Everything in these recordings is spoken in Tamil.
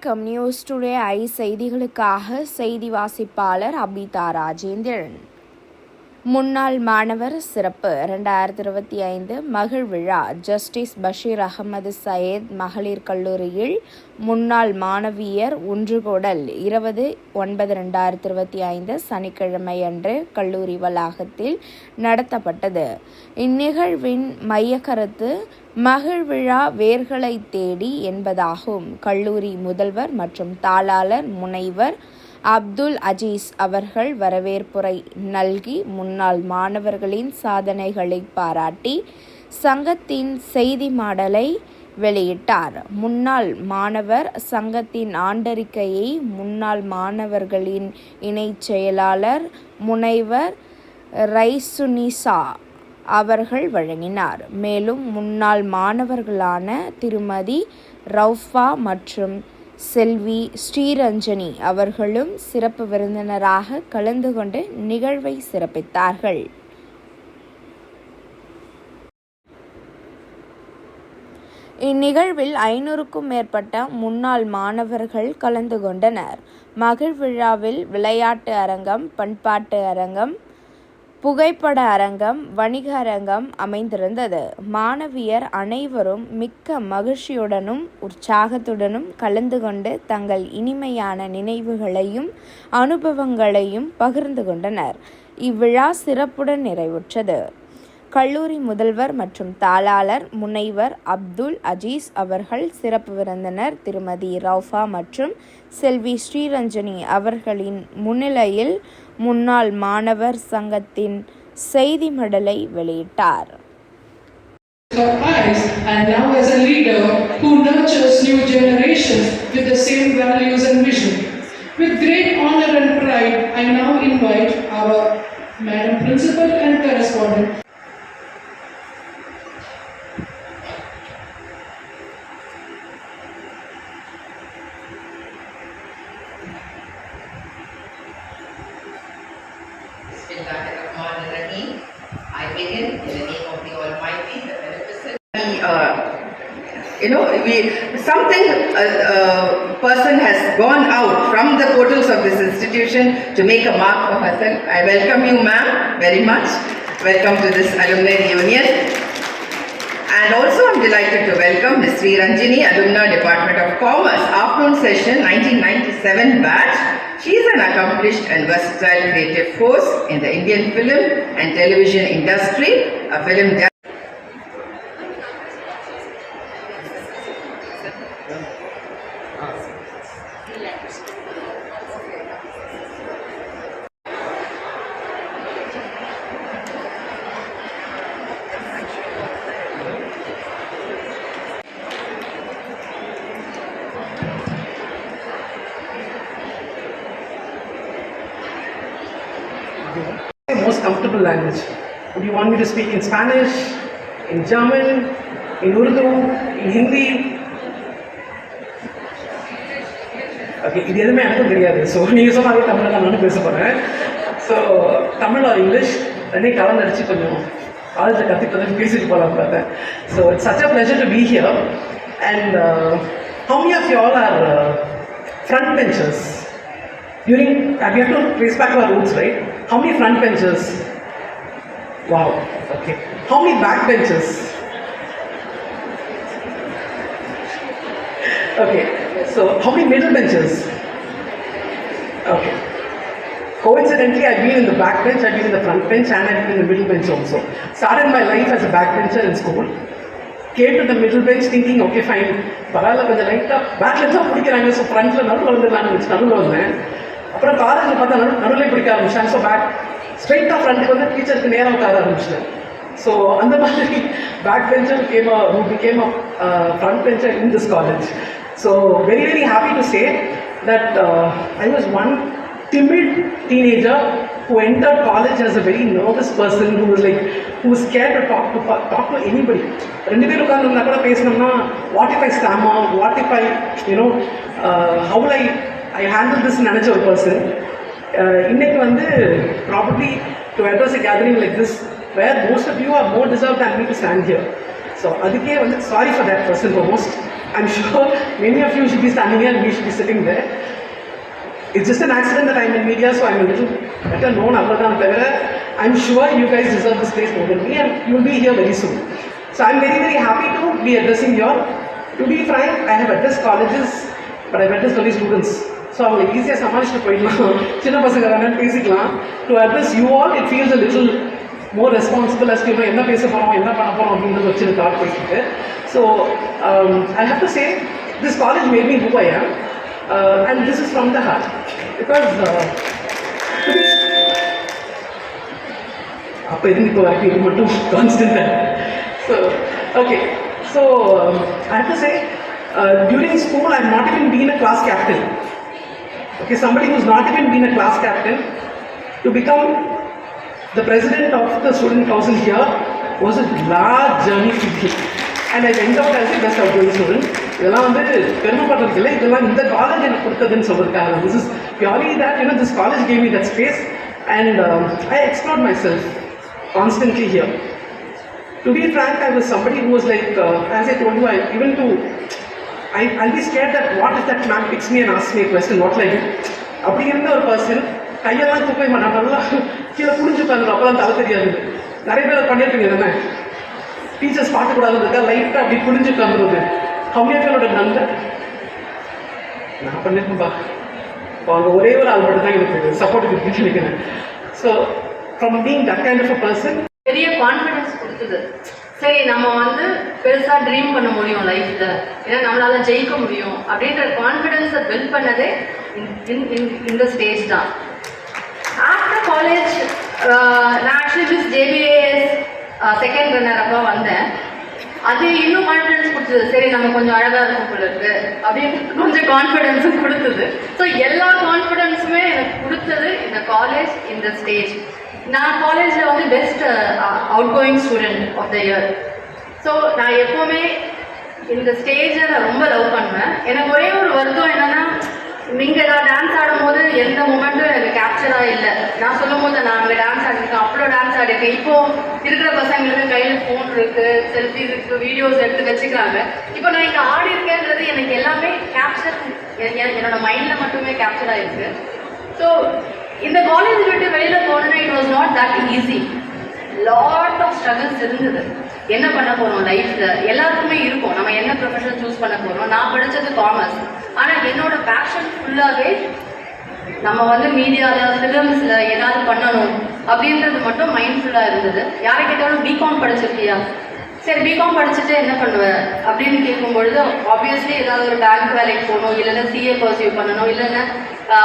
வணக்கம். நியூஸ் டுடே ஐ செய்திகளுக்காக செய்தி வாசிப்பாளர் அபிதா ராஜேந்திரன். முன்னாள் மாணவர் சிறப்பு 2025 மகிழ் விழா. ஜஸ்டிஸ் பஷீர் அகமது சையத் மகளிர் கல்லூரியில் முன்னாள் மாணவியர் ஒன்றுகூடல் 20/9/2025 சனிக்கிழமை அன்று கல்லூரி வளாகத்தில் நடத்தப்பட்டது. இந்நிகழ்வின் மையக்கருத்து மகிழ் விழா வேர்களை தேடி என்பதாகும். கல்லூரி முதல்வர் மற்றும் தாளாளர் முனைவர் அப்துல் அஜீஸ் அவர்கள் வரவேற்புரை நல்கி முன்னாள் மாணவர்களின் சாதனைகளை பாராட்டி சங்கத்தின் செய்தி மாடலை வெளியிட்டார். முன்னாள் மாணவர் சங்கத்தின் ஆண்டறிக்கையை முன்னாள் மாணவர்களின் இணைச் செயலாளர் முனைவர் ரைசுனிசா அவர்கள் வழங்கினார். மேலும் முன்னாள் மாணவர்களான திருமதி ரவுஃபா மற்றும் செல்வி ஸ்ரீரஞ்சனி அவர்களும் சிறப்பு விருந்தினராக கலந்து கொண்டு நிகழ்வை சிறப்பித்தார்கள். இந்நிகழ்வில் 500க்கும் மேற்பட்ட முன்னாள் மாணவர்கள் கலந்து கொண்டனர். மகிழ் விழாவில் விளையாட்டு அரங்கம், பண்பாட்டு அரங்கம், புகைப்பட அரங்கம், வணிக அரங்கம் அமைந்திருந்தது. மாணவியர் அனைவரும் மிக்க மகிழ்ச்சியுடனும் உற்சாகத்துடனும் கலந்து கொண்டு தங்கள் இனிமையான நினைவுகளையும் அனுபவங்களையும் பகிர்ந்து கொண்டனர். இவ்விழா சிறப்புடன் நிறைவுற்றது. கல்லூரி முதல்வர் மற்றும் தாளாளர் முனைவர் அப்துல் அஜீஸ் அவர்கள், சிறப்பு விருந்தினர் திருமதி ரவுஃபா மற்றும் செல்வி ஸ்ரீரஞ்சனி அவர்களின் முன்னிலையில் முன்னாள் மாணவர் சங்கத்தின் செய்தி மடலை வெளியிட்டார். And now as a leader who nurtures new generations with the same values and vision. With great honor and pride, I now invite our Madam Principal and Correspondent. I begin in the name of the Almighty, the Beneficent. Something person has gone out from the portals of this institution to make a mark for herself. I welcome you, ma'am, very much. Welcome to this alumni reunion. And also I'm delighted to welcome Ms. Sri Ranjini, Alumna, Department of Commerce, afternoon session 1997 batch. She is an accomplished and versatile creative force in the Indian film and television industry. A film Most comfortable language. Would you want me to speak in Spanish, in German, in Urdu, in Hindi? Okay, இது எதுவுமே எனக்கும் தெரியாது. ஸோ நீங்கள் சொன்னாலே தமிழில் நான் பேச போகிறேன். ஸோ தமிழ் ஆர் இங்கிலீஷ் ரெண்டையும் கலந்தடிச்சு கொஞ்சம் ஆளுக்கு கற்றுட்டு பேசிட்டு போகலாம் பார்த்தேன். So it's such a pleasure to be here. And how many of you all are front benchers? We have to trace back our roots, right? How many front benches? Wow, okay. How many back benches? Okay, so how many middle benches? Okay. Coincidentally, I've been in the back bench, I've been in the front bench, and I've been in the middle bench also. Started my life as a back bencher in school. Came to the middle bench thinking, okay, fine. பரவாயில்ல, கொஞ்சம் லைட்டாக பேக்கில் தான் பிடிக்கிறாங்க, ஸோ ஃப்ரண்ட்டில் நடுவில் வந்துடலான்னு வச்சு நடுவில் வந்தேன். அப்புறம் காலேஜில் பார்த்தா நடுவில் பிடிக்க ஆரம்பிச்சேன். ஸோ ஸ்ட்ரைட்டாக ஃப்ரண்ட்டுக்கு வந்து டீச்சருக்கு நேரம் உட்கார ஆரம்பிச்சிட்டேன். ஸோ அந்த மாதிரி back bencher became a front bencher in this college. So very, very happy to say that I was one timid teenager who entered college as a very nervous person who was scared to talk to anybody. ரெண்டு பேர் உட்கார்ந்து கூட பேசணும்னா what if I stammer, what if I how will I handle this நினச்ச ஒரு பர்சன். இன்னைக்கு வந்து probably to address a gathering like this where most of you are more deserved than me to stand here. So அதுக்கே வந்து sorry for that first and foremost. I'm sure many of you should be standing here and we should be sitting there. It's just an accident that I'm in media, so I'm a little better known. I'm sure you guys deserve this place more than me, and you'll be here very soon. So I'm very, very happy to be addressing you all. To be frank, I have addressed colleges, but I've addressed only students. So அவங்களுக்கு ஈஸியாக சமாளிச்சுட்டு போயிடலாம், சின்ன பசங்க வேணாலும் பேசிக்கலாம். To address you all it feels a little more responsible as to என்ன பேச போகிறோம் என்ன பண்ண போகிறோம் அப்படின்றது வச்சு தாட் போயிட்டு. So I have to say this college made me who I am, and this is from the heart, because அப்போ இருந்து இப்போ வரைக்கும் இது மட்டும் கான்ஸ்டன்டாக. So okay, so I have to say during school I have not even been a class captain. Okay, somebody who's not even been a class captain to become the president of the student council here was a large journey for me, and I went out as a best outgoing student. இதெல்லாம் வந்து பெருமைப்படுறதுக்கு இல்லை, இதெல்லாம் இந்த காலேஜ் எனக்கு கொடுத்ததுன்னு சொல்லியிருக்காங்க. This is purely that, you know, this college gave me that space, and I explored myself constantly here. To be frank, I was somebody who was like, as I told you, I'll be scared that what if that man picks me and asks me a question, what will I do? அப்படி இருந்த ஒரு பர்சன் கையெல்லாம் தூக்க மாட்டான், நல்லா கீழே புரிஞ்சு உட்காந்து அப்போதான் தலை தெரியாது. நிறைய பேர் பண்ணியிருக்கீங்க தானே, டீச்சர்ஸ் பார்க்கக்கூடாதுன்றதா லைட்டாக அப்படி புரிஞ்சு உட்காந்துருது. கம்மியாக்களோட நண்பர் நான் பண்ணியிருக்கேன்ப்பா, இப்போ அவங்க ஒரே ஒரு ஆள் மட்டும் தான் எனக்கு சப்போர்ட் கொடுத்துட்டு நினைக்கிறேன். So from being that kind of a person பெரிய கான்ஃபிடன்ஸ் கொடுத்தது. சரி, நம்ம வந்து பெருசாக ட்ரீம் பண்ண முடியும் லைஃப்பில், ஏன்னா நம்மளால ஜெயிக்க முடியும் அப்படின்ற கான்ஃபிடென்ஸை பில்ட் பண்ணதே இந்த ஸ்டேஜ் தான். ஆஃப்டர் காலேஜ் நான் ஆக்சுவலி மிஸ் ஜேபிஏஎஸ் செகண்ட் ரன்னர் அப்போ வந்தேன். அது இன்னும் கான்ஃபிடென்ஸ் கொடுத்தது. சரி, நம்ம கொஞ்சம் அழகாக இருக்கும் போல இருக்கு அப்படின்னு கொஞ்சம் கான்ஃபிடென்ஸும் கொடுத்தது. ஸோ எல்லா கான்ஃபிடென்ஸுமே எனக்கு கொடுத்தது இந்த காலேஜ், இந்த ஸ்டேஜ். நான் காலேஜில் வந்து best outgoing student of the year. So நான் எப்போவுமே இந்த ஸ்டேஜை நான் ரொம்ப லவ் பண்ணுவேன். எனக்கு ஒரே ஒரு வருத்தம் என்னென்னா, நீங்கள் நான் டான்ஸ் ஆடும்போது எந்த மூமெண்ட்டும் எனக்கு கேப்சராக இல்லை. நான் சொல்லும் போது நான் அங்கே டான்ஸ் ஆடிருக்கேன், அவ்வளோ டான்ஸ் ஆடிருக்கேன். இப்போது இருக்கிற பசங்களுக்கு கையில் ஃபோன் இருக்குது, செல்ஃபி இருக்குது, வீடியோஸ் எடுத்து வச்சுக்கிறாங்க. இப்போ நான் இங்கே ஆடி இருக்கேன்றது எனக்கு எல்லாமே கேப்சர், என்னோட மைண்டில் மட்டுமே கேப்சர் ஆகிருக்கு. ஸோ இந்த காலேஜ் விட்டு வெளியில் போகணுன்னா it was not that easy. Lot of struggles இருந்தது. என்ன பண்ண போகிறோம் லைஃப்பில் எல்லாருக்குமே இருக்கும், நம்ம என்ன ப்ரொஃபஷன் சூஸ் பண்ண போகிறோம். நான் படித்தது காமர்ஸ், ஆனால் என்னோட பேஷன் ஃபுல்லாகவே நம்ம வந்து மீடியாவில் ஃபிலிம்ஸில் ஏதாவது பண்ணணும் அப்படின்றது மட்டும் மைண்ட்ஃபுல்லாக இருந்தது. யாரை கேட்டாலும் பிகாம் படிச்சிருக்கியா, சரி பிகாம் படிச்சுட்டு என்ன பண்ணுவேன் அப்படின்னு கேட்கும்பொழுது ஆப்வியஸ்லி ஏதாவது ஒரு பேங்க் வேலைக்கு போகணும், இல்லைன்னா சிஏ பர்சியூ பண்ணணும், இல்லைன்னா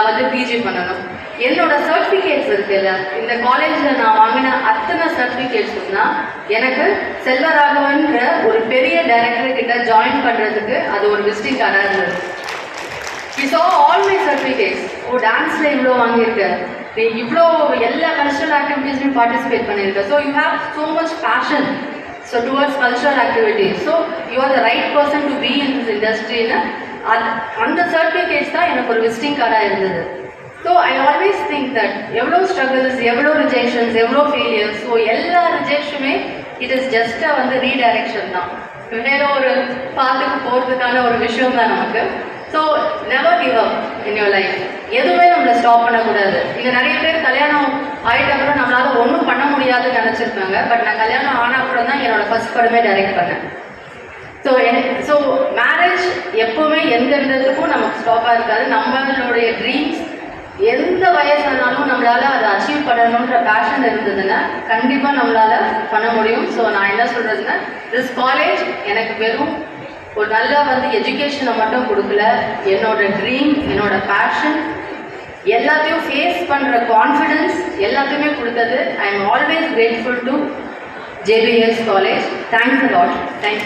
வந்து பிஜி பண்ணணும். என்னோட சர்டிஃபிகேட்ஸ் இருக்குல்ல, இந்த காலேஜில் நான் வாங்கின அத்தனை சர்டிஃபிகேட்ஸ்னா எனக்கு செல்வராகவன்ற ஒரு பெரிய டைரக்டர் கிட்ட ஜாயின் பண்ணுறதுக்கு அது ஒரு விசிட்டிங் கார்டாக இருந்தது. We saw all my certificates. ஓ, டான்ஸில் இவ்வளோ வாங்கியிருக்கேன், நீ இவ்வளோ எல்லா கல்ச்சுரல் ஆக்டிவிட்டீஸ்லையும் பார்ட்டிசிபேட் பண்ணியிருக்கேன். So you have so much passion towards cultural activities. So you are the right person to be in this industry. அந்த சர்டிஃபிகேட்ஸ் தான் எனக்கு ஒரு விசிட்டிங் கார்டாக இருந்தது. So I always think that எவ்வளோ ஸ்ட்ரகிள்ஸ், எவ்வளோ ரிஜெக்ஷன்ஸ், எவ்வளோ ஃபெயிலியர்ஸ், ஸோ எல்லா ரிஜெக்ஷனுமே இட் இஸ் ஜஸ்ட்டாக வந்து ரீடைரக்ஷன் தான், வேற ஒரு பாத்துக்கு போகிறதுக்கான ஒரு விஷயம் தான் நமக்கு. So never give up in your life. எதுவுமே நம்மளை ஸ்டாப் பண்ணக்கூடாது. இங்கே நிறைய பேர் கல்யாணம் ஆகிட்ட அப்புறம் நம்மளால் ஒன்றும் பண்ண முடியாதுன்னு நினச்சிருக்காங்க. பட் நான் கல்யாணம் ஆன அப்புறம் தான் என்னோடய ஃபர்ஸ்ட் படமே டைரக்ட் பண்ணேன். ஸோ மேரேஜ் எப்போவுமே எந்த விதத்துக்கும் நமக்கு ஸ்டாப்பாக இருக்காது. நம்மளுடைய ட்ரீம்ஸ் எந்த வயசானாலும் நம்மளால் அதை அச்சீவ் பண்ணணுன்ற பேஷன் இருந்ததுன்னா கண்டிப்பாக நம்மளால் பண்ண முடியும். ஸோ நான் என்ன சொல்கிறதுன்னா, திஸ் காலேஜ் எனக்கு வெறும் ஒரு நல்ல வந்து எஜுகேஷனை மட்டும் கொடுக்கல, என்னோட ட்ரீம், என்னோட பேஷன் எல்லாத்தையும் ஃபேஸ் பண்ணுற கான்ஃபிடென்ஸ் எல்லாத்தையுமே கொடுத்தது. I am always grateful to JBS college. Thanks a lot. Thank you.